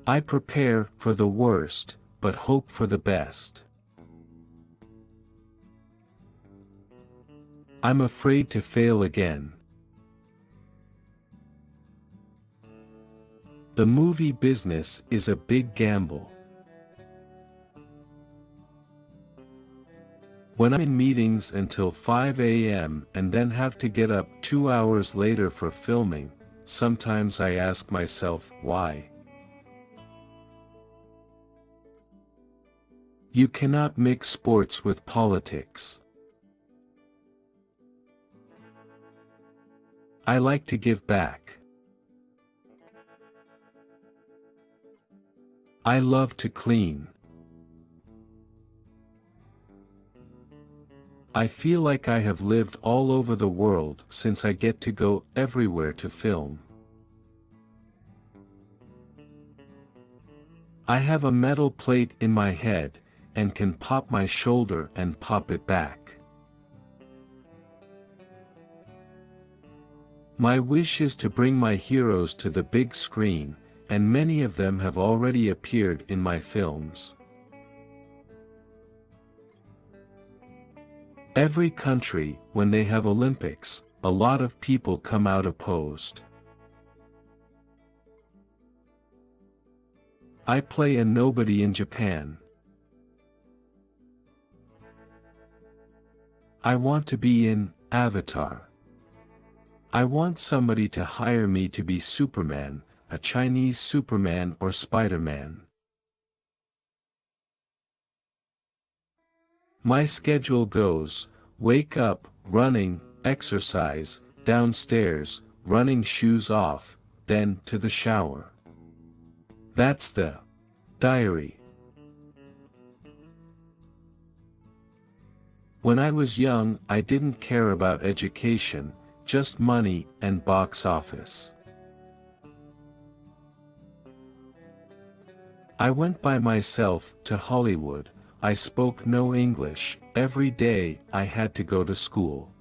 I prepare for the worst, but hope for the best. I'm afraid to fail again. The movie business is a big gamble. When I'm in meetings until 5 a.m. and then have to get up 2 hours later for filming, sometimes I ask myself, why? You cannot mix sports with politics. I like to give back. I love to clean. I feel like I have lived all over the world since I get to go everywhere to film. I have a metal plate in my head, and can pop my shoulder and pop it back. My wish is to bring my heroes to the big screen, and many of them have already appeared in my films. Every country, when they have Olympics, a lot of people come out opposed. I play a nobody in Japan. I want to be in Avatar. I want somebody to hire me to be Superman, a Chinese Superman or Spider-Man. My schedule goes: wake up, running, exercise, downstairs, running shoes off, then to the shower. That's the diary. When I was young, I didn't care about education, just money and box office. I went by myself to Hollywood. I spoke no English. Every day I had to go to school.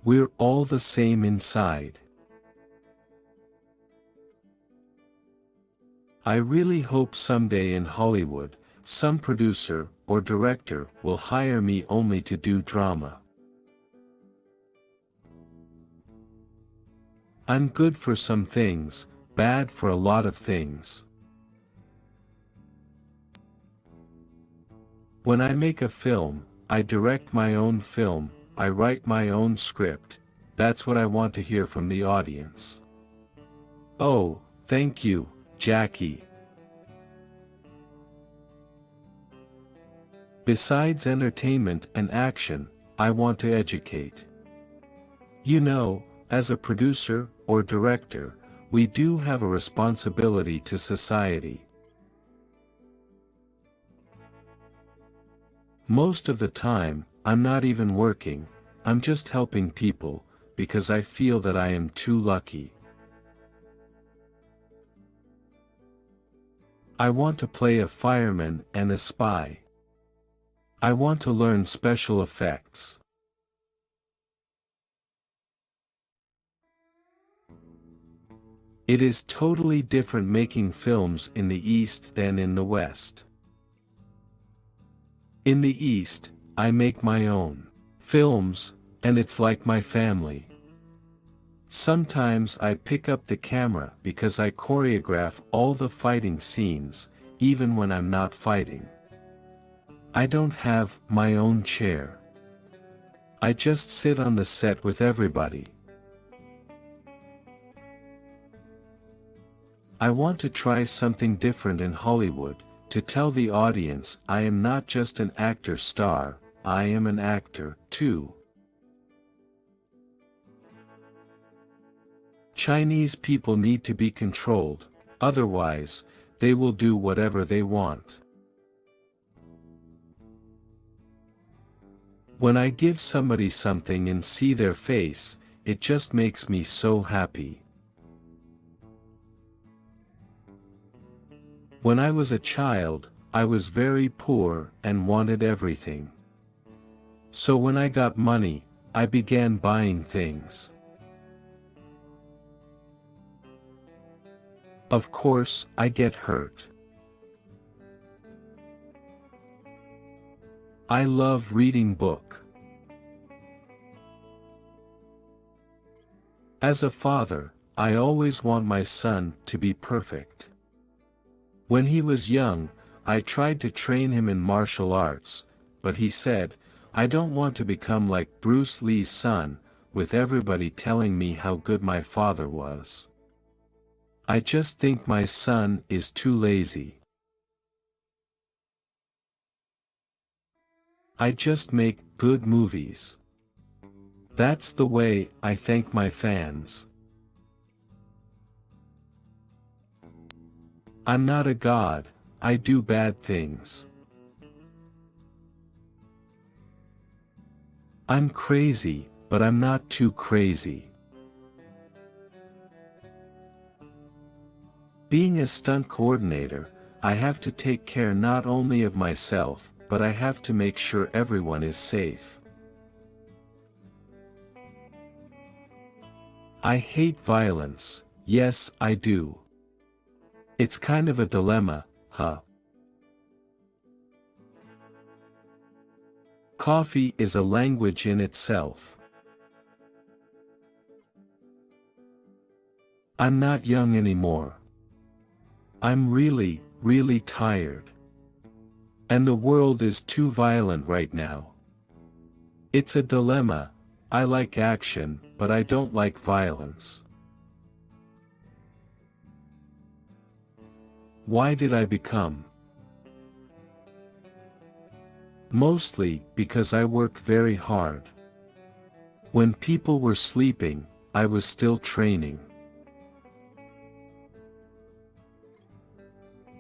We're all the same inside. I really hope someday in Hollywood, some producer or director will hire me only to do drama. I'm good for some things, bad for a lot of things. When I make a film, I direct my own film, I write my own script. That's what I want to hear from the audience. Oh, thank you, Jackie. Besides entertainment and action, I want to educate. You know, as a producer or director, we do have a responsibility to society. Most of the time, I'm not even working, I'm just helping people, because I feel that I am too lucky. I want to play a fireman and a spy. I want to learn special effects. It is totally different making films in the East than in the West. In the East, I make my own films, and it's like my family. Sometimes I pick up the camera because I choreograph all the fighting scenes, even when I'm not fighting. I don't have my own chair. I just sit on the set with everybody. I want to try something different in Hollywood, to tell the audience I am not just an actor star, I am an actor, too. Chinese people need to be controlled, otherwise, they will do whatever they want. When I give somebody something and see their face, it just makes me so happy. When I was a child, I was very poor and wanted everything. So when I got money, I began buying things. Of course, I get hurt. I love reading book. As a father, I always want my son to be perfect. When he was young, I tried to train him in martial arts, but he said, "I don't want to become like Bruce Lee's son, with everybody telling me how good my father was. I just think my son is too lazy. I just make good movies. That's the way I thank my fans. I'm not a god, I do bad things. I'm crazy, but I'm not too crazy." Being a stunt coordinator, I have to take care not only of myself, but I have to make sure everyone is safe. I hate violence, yes I do. It's kind of a dilemma, huh? Coffee is a language in itself. I'm not young anymore. I'm really, really tired. And the world is too violent right now. It's a dilemma. I like action, but I don't like violence. Why did I become? Mostly because I work very hard. When people were sleeping, I was still training.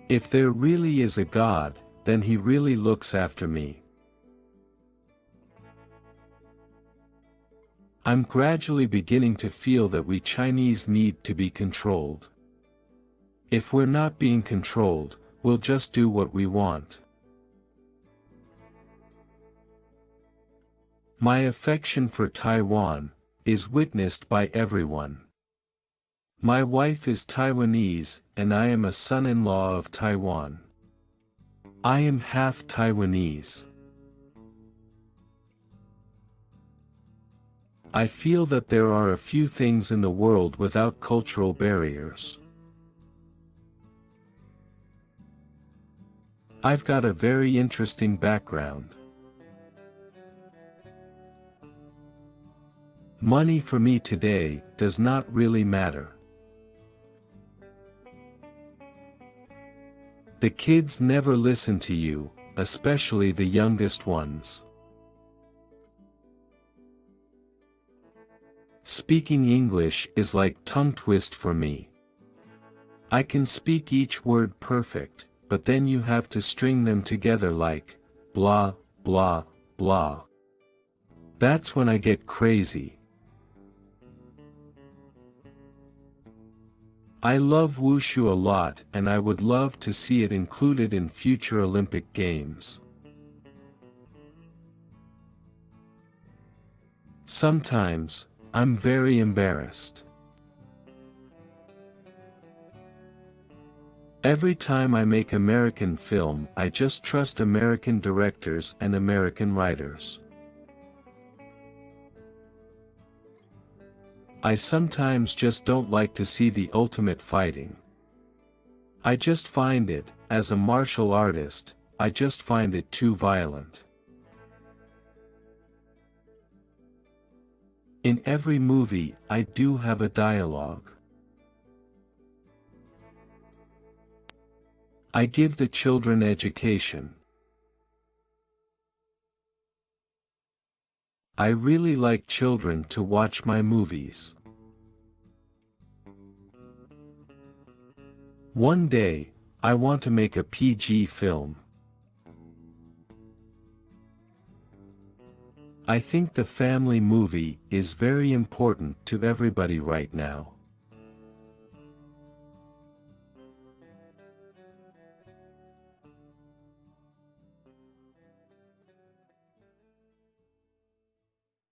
If there really is a God, then he really looks after me. I'm gradually beginning to feel that we Chinese need to be controlled. If we're not being controlled, we'll just do what we want. My affection for Taiwan is witnessed by everyone. My wife is Taiwanese, and I am a son-in-law of Taiwan. I am half Taiwanese. I feel that there are a few things in the world without cultural barriers. I've got a very interesting background. Money for me today does not really matter. The kids never listen to you, especially the youngest ones. Speaking English is like tongue twist for me. I can speak each word perfect, but then you have to string them together like, blah, blah, blah. That's when I get crazy. I love wushu a lot and I would love to see it included in future Olympic Games. Sometimes, I'm very embarrassed. Every time I make American film, I just trust American directors and American writers. I sometimes just don't like to see the ultimate fighting. I just find it, as a martial artist, I just find it too violent. In every movie, I do have a dialogue. I give the children education. I really like children to watch my movies. One day, I want to make a PG film. I think the family movie is very important to everybody right now.